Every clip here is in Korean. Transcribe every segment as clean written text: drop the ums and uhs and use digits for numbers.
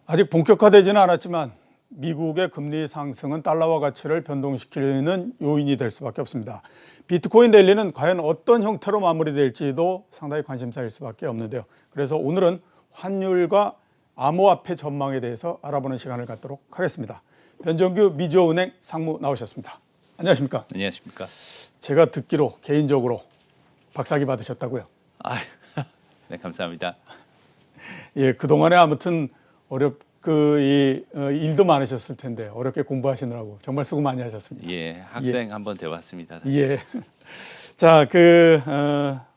아직 본격화되지는 않았지만 미국의 금리 상승은 달러화 가치를 변동시키는 요인이 될 수밖에 없습니다. 비트코인 랠리는 과연 어떤 형태로 마무리될지도 상당히 관심사일 수밖에 없는데요. 그래서 오늘은 환율과 암호화폐 전망에 대해서 알아보는 시간을 갖도록 하겠습니다. 변정규 미주은행 상무 나오셨습니다. 안녕하십니까? 안녕하십니까? 제가 듣기로 개인적으로 박사학위 받으셨다고요? 네, 감사합니다. 예, 그동안에 아무튼 일도 많으셨을 텐데 어렵게 공부하시느라고 정말 수고 많이 하셨습니다. 예, 학생 한번 되어봤습니다. 예. 자,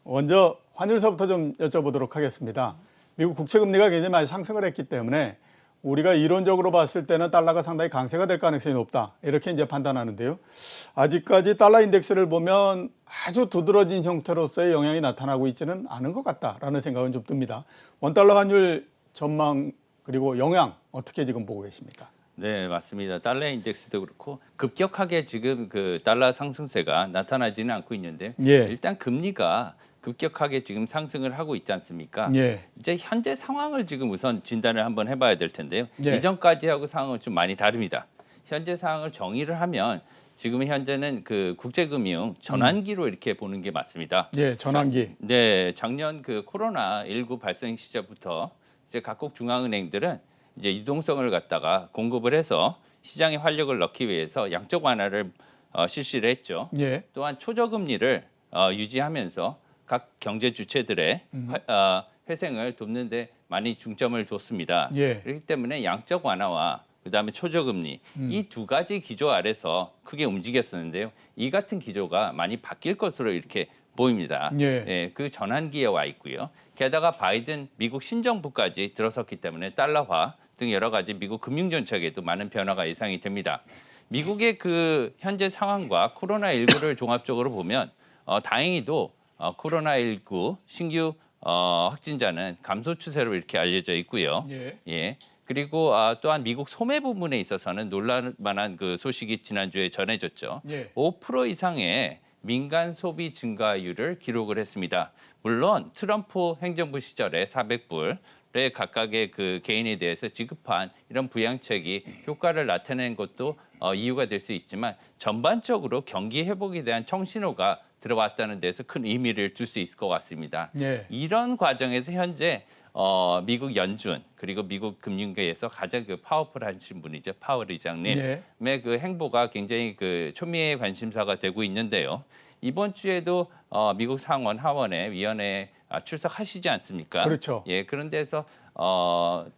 먼저 환율서부터 좀 여쭤보도록 하겠습니다. 미국 국채금리가 굉장히 많이 상승을 했기 때문에 우리가 이론적으로 봤을 때는 달러가 상당히 강세가 될 가능성이 높다. 이렇게 이제 판단하는데요. 아직까지 달러 인덱스를 보면 아주 두드러진 형태로서의 영향이 나타나고 있지는 않은 것 같다라는 생각은 좀 듭니다. 원달러 환율 전망 그리고 영향 어떻게 지금 보고 계십니까? 네, 맞습니다. 달러 인덱스도 그렇고 급격하게 지금 그 달러 상승세가 나타나지는 않고 있는데 예. 일단 금리가 급격하게 지금 상승을 하고 있지 않습니까? 예. 이제 현재 상황을 지금 우선 진단을 한번 해봐야 될 텐데요. 예. 이전까지하고 상황은 좀 많이 다릅니다. 현재 상황을 정의를 하면 지금 현재는 그 국제금융 전환기로 이렇게 보는 게 맞습니다. 예, 전환기. 네, 작년 그 코로나19 발생 시절부터 이제 각국 중앙은행들은 이제 유동성을 갖다가 공급을 해서 시장에 활력을 넣기 위해서 양적 완화를 실시를 했죠. 예. 또한 초저금리를 유지하면서 각 경제 주체들의 회생을 돕는데 많이 중점을 뒀습니다. 예. 그렇기 때문에 양적 완화와 그다음에 초저금리 이 두 가지 기조 아래서 크게 움직였었는데요. 이 같은 기조가 많이 바뀔 것으로 이렇게 보입니다. 예. 예, 그 전환기에 와 있고요. 게다가 바이든 미국 신정부까지 들어섰기 때문에 달러화 등 여러 가지 미국 금융 정책에도 많은 변화가 예상이 됩니다. 미국의 그 현재 상황과 코로나19를 종합적으로 보면 다행히도 코로나19 신규 확진자는 감소 추세로 이렇게 알려져 있고요. 예. 예. 그리고 또한 미국 소매 부분에 있어서는 놀랄만한 그 소식이 지난주에 전해졌죠. 예. 5% 이상의 민간 소비 증가율을 기록을 했습니다. 물론 트럼프 행정부 시절에 400불에 각각의 그 개인에 대해서 지급한 이런 부양책이 효과를 나타낸 것도 이유가 될 수 있지만 전반적으로 경기 회복에 대한 청신호가 들어왔다는 데서 큰 의미를 둘 수 있을 것 같습니다. 예. 이런 과정에서 현재 미국 연준 그리고 미국 금융계에서 가장 그 파워풀하신 분이죠. 파월 의장님의 예. 그 행보가 굉장히 그 초미의 관심사가 되고 있는데요. 이번 주에도 미국 상원 하원의 위원회에 출석하시지 않습니까? 그렇죠. 예, 그런 데서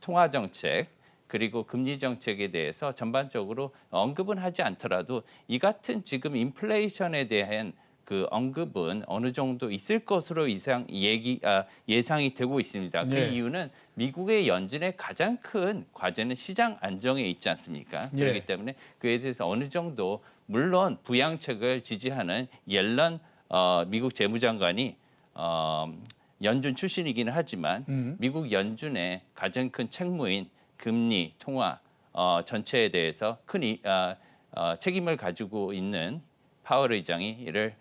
통화 정책 그리고 금리 정책에 대해서 전반적으로 언급은 하지 않더라도 이 같은 지금 인플레이션에 대한 그 언급은 어느 정도 있을 것으로 예상이 되고 있습니다. 그 예. 이유는 미국의 연준의 가장 큰 과제는 시장 안정에 있지 않습니까? 예. 그렇기 때문에 그에 대해서 어느 정도 물론 부양책을 지지하는 옐런 미국 재무장관이 연준 출신이기는 하지만 미국 연준의 가장 큰 책무인 금리, 통화 전체에 대해서 큰 책임을 가지고 있는 파월 의장이 이를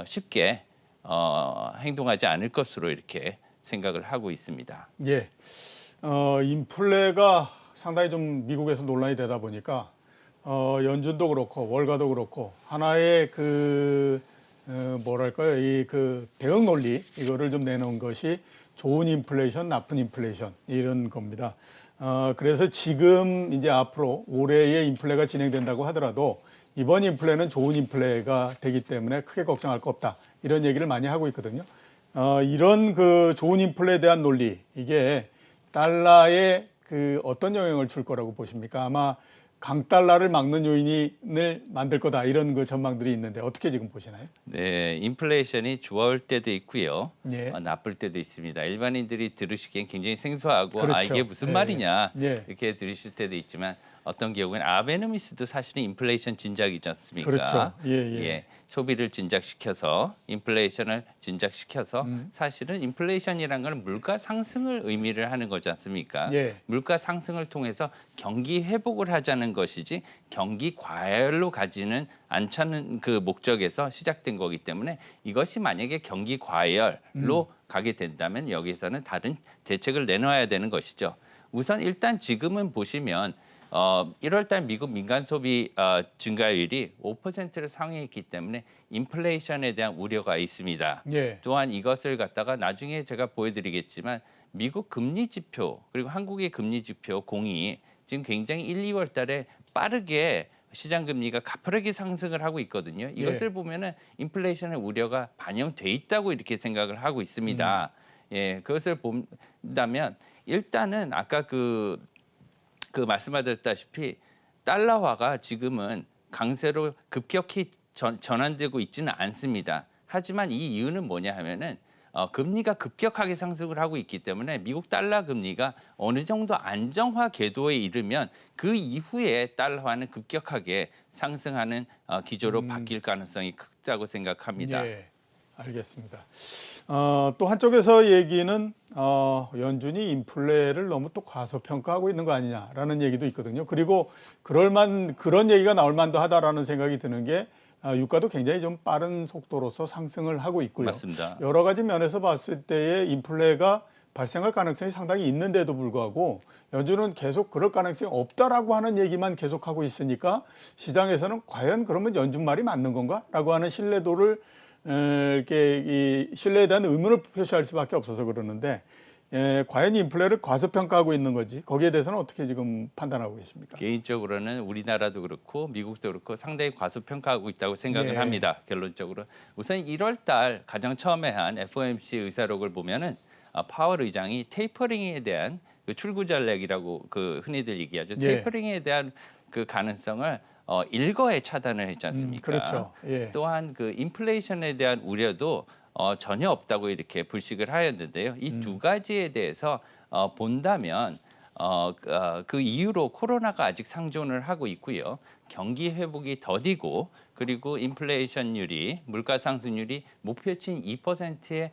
쉽게 행동하지 않을 것으로 이렇게 생각을 하고 있습니다. 예. 인플레가 상당히 좀 미국에서 논란이 되다 보니까 연준도 그렇고 월가도 그렇고 하나의 이 대응 논리 이거를 좀 내놓은 것이 좋은 인플레이션, 나쁜 인플레이션 이런 겁니다. 그래서 지금 이제 앞으로 올해의 인플레가 진행된다고 하더라도 이번 인플레는 좋은 인플레가 되기 때문에 크게 걱정할 거 없다. 이런 얘기를 많이 하고 있거든요. 이런 그 좋은 인플레에 대한 논리, 이게 달러에 어떤 영향을 줄 거라고 보십니까? 아마 강달러를 막는 요인을 만들 거다. 이런 그 전망들이 있는데 어떻게 지금 보시나요? 네, 인플레이션이 좋을 때도 있고요. 예. 나쁠 때도 있습니다. 일반인들이 들으시기엔 굉장히 생소하고 그렇죠. 이게 무슨 예. 말이냐 예. 이렇게 들으실 때도 있지만 어떤 경우에는 아베노미스도 사실은 인플레이션 진작이지 않습니까? 그렇죠. 예. 소비를 진작시켜서 인플레이션을 진작시켜서 사실은 인플레이션이라는 건 물가 상승을 의미를 하는 거지 않습니까? 예. 물가 상승을 통해서 경기 회복을 하자는 것이지 경기 과열로 가지는 않자는 그 목적에서 시작된 거기 때문에 이것이 만약에 경기 과열로 가게 된다면 여기서는 다른 대책을 내놓아야 되는 것이죠. 우선 일단 지금은 보시면 1월달 미국 민간 소비 증가율이 5%를 상회했기 때문에 인플레이션에 대한 우려가 있습니다. 예. 또한 이것을 갖다가 나중에 제가 보여드리겠지만 미국 금리 지표 그리고 한국의 금리 지표 공이 지금 굉장히 1, 2월 달에 빠르게 시장 금리가 가파르게 상승을 하고 있거든요. 이것을 보면은 인플레이션의 우려가 반영돼 있다고 이렇게 생각을 하고 있습니다. 예, 그것을 본다면 일단은 아까 그 말씀하셨다시피 달러화가 지금은 강세로 급격히 전환되고 있지는 않습니다. 하지만 이 이유는 뭐냐 하면은 금리가 급격하게 상승을 하고 있기 때문에 미국 달러 금리가 어느 정도 안정화 궤도에 이르면 그 이후에 달러화는 급격하게 상승하는 기조로 바뀔 가능성이 크다고 생각합니다. 예, 알겠습니다. 또 한쪽에서 얘기는 연준이 인플레를 너무 또 과소평가하고 있는 거 아니냐라는 얘기도 있거든요. 그리고 그런 얘기가 나올 만도 하다라는 생각이 드는 게 유가도 굉장히 좀 빠른 속도로서 상승을 하고 있고요. 맞습니다. 여러 가지 면에서 봤을 때에 인플레가 발생할 가능성이 상당히 있는데도 불구하고 연준은 계속 그럴 가능성이 없다라고 하는 얘기만 계속하고 있으니까 시장에서는 과연 그러면 연준 말이 맞는 건가라고 하는 신뢰도를 이렇게 이 신뢰에 대한 의문을 표시할 수밖에 없어서 그러는데 과연 인플레를 과소평가하고 있는 건지 거기에 대해서는 어떻게 지금 판단하고 계십니까? 개인적으로는 우리나라도 그렇고 미국도 그렇고 상당히 과소평가하고 있다고 생각을 합니다. 결론적으로 우선 1월 달 가장 처음에 한 FOMC 의사록을 보면은 파월 의장이 테이퍼링에 대한 그 출구 전략이라고 흔히들 얘기하죠. 테이퍼링에 대한 그 가능성을 일거에 차단을 했지 않습니까? 그렇죠. 또한 그 인플레이션에 대한 우려도 전혀 없다고 이렇게 불식을 하였는데요. 이 두 가지에 대해서 본다면 그 이후로 코로나가 아직 상존을 하고 있고요. 경기 회복이 더디고 그리고 인플레이션율이 물가 상승률이 목표치인 2%에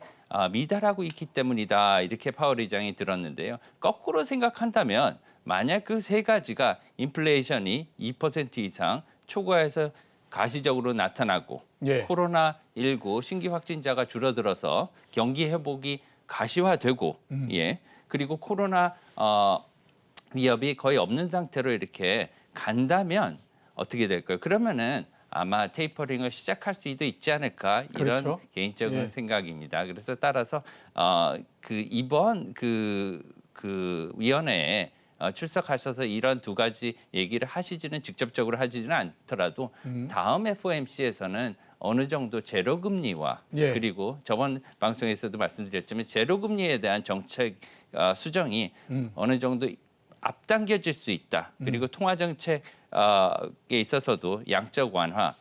미달하고 있기 때문이다. 이렇게 파월 의장이 들었는데요. 거꾸로 생각한다면 만약 그 세 가지가 인플레이션이 2% 이상 초과해서 가시적으로 나타나고 코로나19 신규 확진자가 줄어들어서 경기 회복이 가시화되고 그리고 코로나 위협이 거의 없는 상태로 이렇게 간다면 어떻게 될까요? 그러면은 아마 테이퍼링을 시작할 수도 있지 않을까 이런 개인적인 생각입니다. 그래서 따라서 이번 그 위원회에 출석하셔서 이런 두 가지 얘기를 하시지는 직접적으로 하지는 않더라도 다음 FOMC에서는 어느 정도 제로 금리와 그리고 저번 방송에서도 말씀드렸지만 제로 금리에 대한 정책 수정이 어느 정도 앞당겨질 수 있다. 그리고 통화 정책에 있어서도 양적 완화,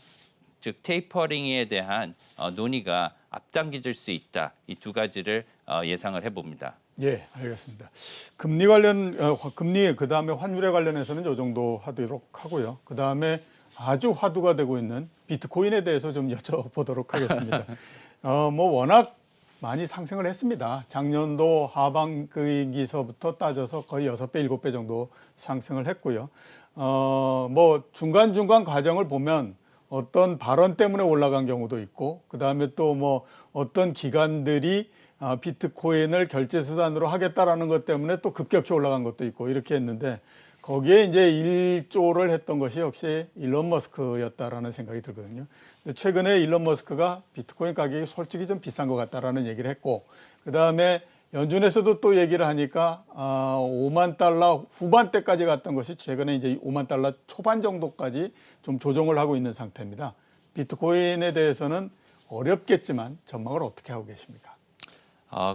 즉 테이퍼링에 대한 논의가 앞당겨질 수 있다. 이 두 가지를 예상을 해봅니다. 예, 알겠습니다. 금리 관련 금리 그다음에 환율에 관련해서는 이 정도 하도록 하고요. 그다음에 아주 화두가 되고 있는 비트코인에 대해서 좀 여쭤보도록 하겠습니다. 뭐 워낙 많이 상승을 했습니다. 작년도 하반기서부터 따져서 거의 6배, 7배 정도 상승을 했고요. 뭐 중간중간 과정을 보면 어떤 발언 때문에 올라간 경우도 있고 그다음에 또 뭐 어떤 기관들이 비트코인을 결제 수단으로 하겠다라는 것 때문에 또 급격히 올라간 것도 있고 이렇게 했는데 거기에 이제 일조를 했던 것이 역시 일론 머스크였다라는 생각이 들거든요. 근데 최근에 일론 머스크가 비트코인 가격이 솔직히 좀 비싼 것 같다라는 얘기를 했고 그다음에 연준에서도 또 얘기를 하니까 5만 달러 후반대까지 갔던 것이 최근에 이제 5만 달러 초반 정도까지 좀 조정을 하고 있는 상태입니다. 비트코인에 대해서는 어렵겠지만 전망을 어떻게 하고 계십니까?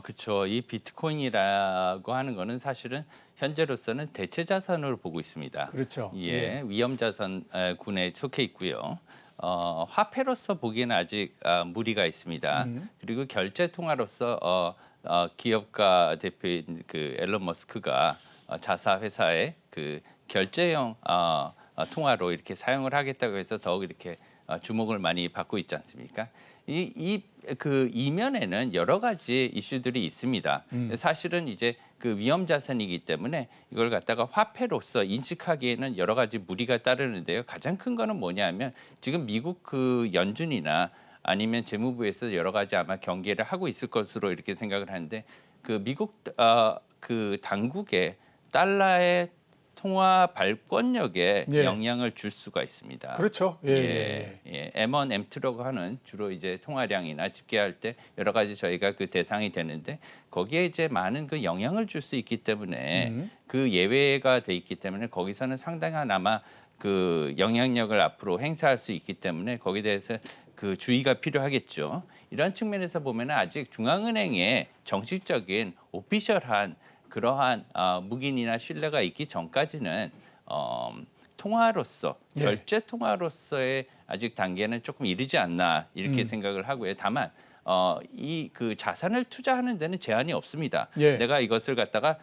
그렇죠. 이 비트코인이라고 하는 거는 사실은 현재로서는 대체 자산으로 보고 있습니다. 그렇죠. 위험 자산 군에 속해 있고요. 화폐로서 보기에는 아직 무리가 있습니다. 그리고 결제 통화로서 기업가 대표인 그 앨런 머스크가 자사 회사의 그 결제형 통화로 이렇게 사용을 하겠다고 해서 더욱 이렇게 주목을 많이 받고 있지 않습니까? 그 이면에는 여러 가지 이슈들이 있습니다. 사실은 이제 그 위험 자산이기 때문에 이걸 갖다가 화폐로서 인식하기에는 여러 가지 무리가 따르는데요. 가장 큰 거는 뭐냐면 지금 미국 그 연준이나 아니면 재무부에서 여러 가지 아마 경계를 하고 있을 것으로 이렇게 생각을 하는데 그 미국 그 당국의 달러의 통화 발권력에 예. 영향을 줄 수가 있습니다. 그렇죠. 예. 예, 예. M1, M2라고 하는 주로 이제 통화량이나 집계할 때 여러 가지 저희가 그 대상이 되는데 거기에 이제 많은 그 영향을 줄 수 있기 때문에 그 예외가 돼 있기 때문에 거기서는 상당한 아마 그 영향력을 앞으로 행사할 수 있기 때문에 거기에 대해서 그 주의가 필요하겠죠. 이런 측면에서 보면은 아직 중앙은행의 정식적인 오피셜한 그러한 묵인이나 신뢰가 있기 전까지는 통화로서 예. 결제 통화로서의 아직 단계는 조금 이르지 않나 이렇게 생각을 하고요. 다만 이 그 자산을 투자하는 데는 제한이 없습니다. 예. 내가 이것을 갖다가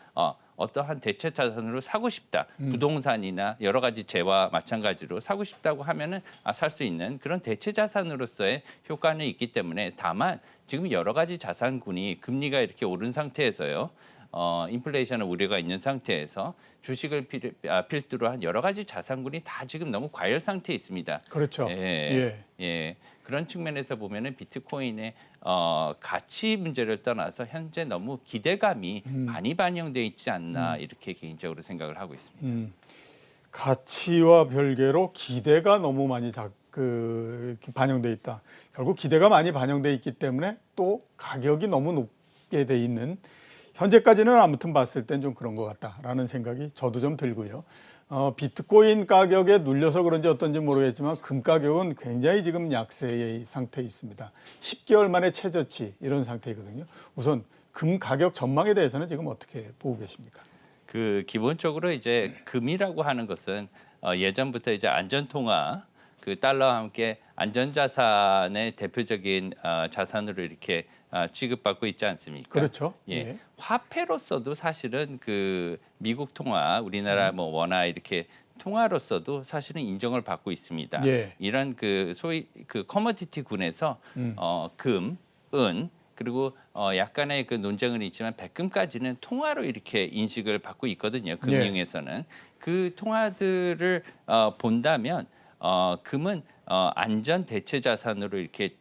어떠한 대체 자산으로 사고 싶다. 부동산이나 여러 가지 재와 마찬가지로 사고 싶다고 하면은 살 수 있는 그런 대체 자산으로서의 효과는 있기 때문에 다만 지금 여러 가지 자산군이 금리가 이렇게 오른 상태에서요. 인플레이션 우려가 있는 상태에서 주식을 필두로 한 여러 가지 자산군이 다 지금 너무 과열 상태에 있습니다. 그렇죠. 예, 예. 그런 측면에서 보면은 비트코인의 가치 문제를 떠나서 현재 너무 기대감이 많이 반영돼 있지 않나 이렇게 개인적으로 생각을 하고 있습니다. 가치와 별개로 기대가 너무 많이 반영돼 있다. 결국 기대가 많이 반영돼 있기 때문에 또 가격이 너무 높게 돼 있는 현재까지는 아무튼 봤을 땐 좀 그런 것 같다라는 생각이 저도 좀 들고요. 비트코인 가격에 눌려서 그런지 어떤지 모르겠지만 금 가격은 굉장히 지금 약세의 상태에 있습니다. 10개월 만에 최저치 이런 상태이거든요. 우선 금 가격 전망에 대해서는 지금 어떻게 보고 계십니까? 그 기본적으로 이제 금이라고 하는 것은 예전부터 이제 안전통화 그 달러와 함께 안전자산의 대표적인 자산으로 이렇게 취급받고 있지 않습니까? 그렇죠. 예. 예. 화폐로서도 사실은 그 미국 통화, 우리나라 뭐 원화 이렇게 통화로서도 사실은 인정을 받고 있습니다. 예. 이런 그 소위 그 커머디티 군에서 금, 은 그리고 약간의 그 논쟁은 있지만 백금까지는 통화로 이렇게 인식을 받고 있거든요. 금융에서는 그 통화들을 본다면 금은 안전 대체 자산으로 이렇게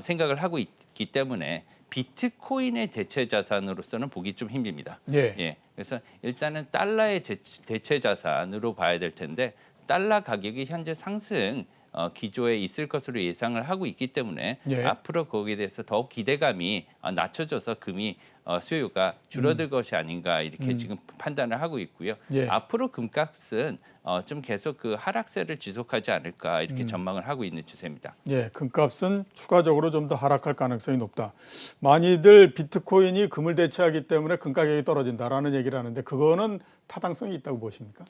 생각을 하고 있기 때문에 비트코인의 대체 자산으로서는 보기 좀 힘듭니다. 예. 그래서 일단은 달러의 대체 자산으로 봐야 될 텐데 달러 가격이 현재 상승 기조에 있을 것으로 예상을 하고 있기 때문에 예. 앞으로 거기에 대해서 더욱 기대감이 낮춰져서 금이 수요가 줄어들 것이 아닌가 이렇게 지금 판단을 하고 있고요. 예. 앞으로 금값은 좀 계속 그 하락세를 지속하지 않을까 이렇게 전망을 하고 있는 추세입니다. 예, 금값은 추가적으로 좀 더 하락할 가능성이 높다. 많이들 비트코인이 금을 대체하기 때문에 금 가격이 떨어진다라는 얘기를 하는데 그거는 타당성이 있다고 보십니까?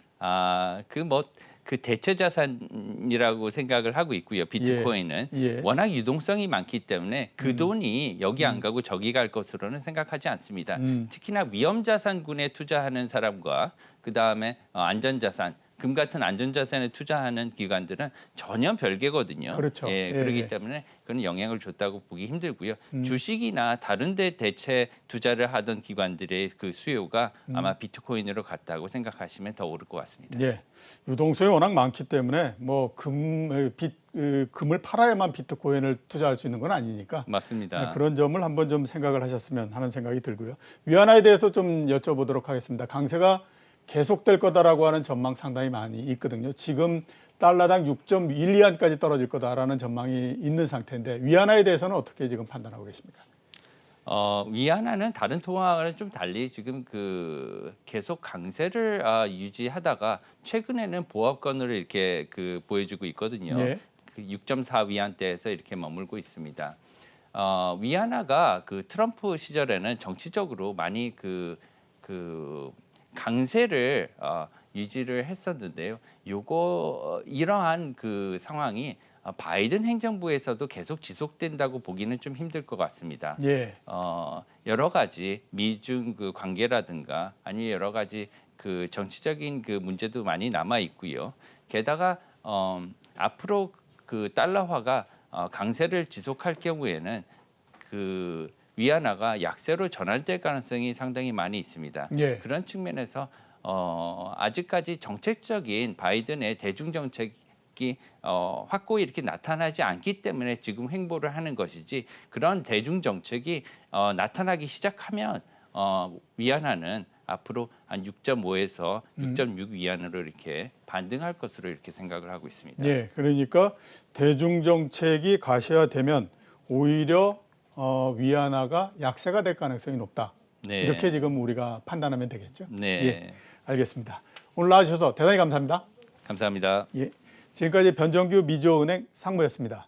그 대체 자산이라고 생각을 하고 있고요. 비트코인은 예. 워낙 유동성이 많기 때문에 그 돈이 여기 안 가고 저기 갈 것으로는 생각하지 않습니다. 특히나 위험 자산군에 투자하는 사람과 그 다음에 안전자산 금 같은 안전자산에 투자하는 기관들은 전혀 별개거든요. 그렇죠. 그렇기 때문에 그건 영향을 줬다고 보기 힘들고요. 주식이나 다른 데 대체 투자를 하던 기관들의 그 수요가 아마 비트코인으로 갔다고 생각하시면 더 오를 것 같습니다. 예. 유동성이 워낙 많기 때문에 뭐 금을 팔아야만 비트코인을 투자할 수 있는 건 아니니까 맞습니다. 그런 점을 한번 좀 생각을 하셨으면 하는 생각이 들고요. 위안화에 대해서 좀 여쭤보도록 하겠습니다. 강세가 계속될 거다라고 하는 전망 상당히 많이 있거든요. 지금 달러당 6.12안까지 떨어질 거다라는 전망이 있는 상태인데 위안화에 대해서는 어떻게 지금 판단하고 계십니까? 위안화는 다른 통화와는 좀 달리 지금 그 계속 강세를 유지하다가 최근에는 보합권으로 이렇게 그 보여주고 있거든요. 예. 그 6.4위안대에서 이렇게 머물고 있습니다. 위안화가 그 트럼프 시절에는 정치적으로 많이 그 강세를 유지를 했었는데요. 이러한 그 상황이 바이든 행정부에서도 계속 지속된다고 보기는 좀 힘들 것 같습니다. 예. 여러 가지 미중 그 관계라든가 아니면 여러 가지 그 정치적인 그 문제도 많이 남아 있고요. 게다가 앞으로 그 달러화가 강세를 지속할 경우에는 그 위안화가 약세로 전환될 가능성이 상당히 많이 있습니다. 예. 그런 측면에서 아직까지 정책적인 바이든의 대중 정책이 확고히 이렇게 나타나지 않기 때문에 지금 행보를 하는 것이지 그런 대중 정책이 나타나기 시작하면 위안화는 앞으로 한 6.5에서 6.6 위안으로 이렇게 반등할 것으로 이렇게 생각을 하고 있습니다. 예, 그러니까 대중 정책이 가시화되면 오히려 위안화가 약세가 될 가능성이 높다. 네. 이렇게 지금 우리가 판단하면 되겠죠. 네. 예, 알겠습니다. 오늘 나와주셔서 대단히 감사합니다. 감사합니다. 예, 지금까지 변정규 미주은행 상무였습니다.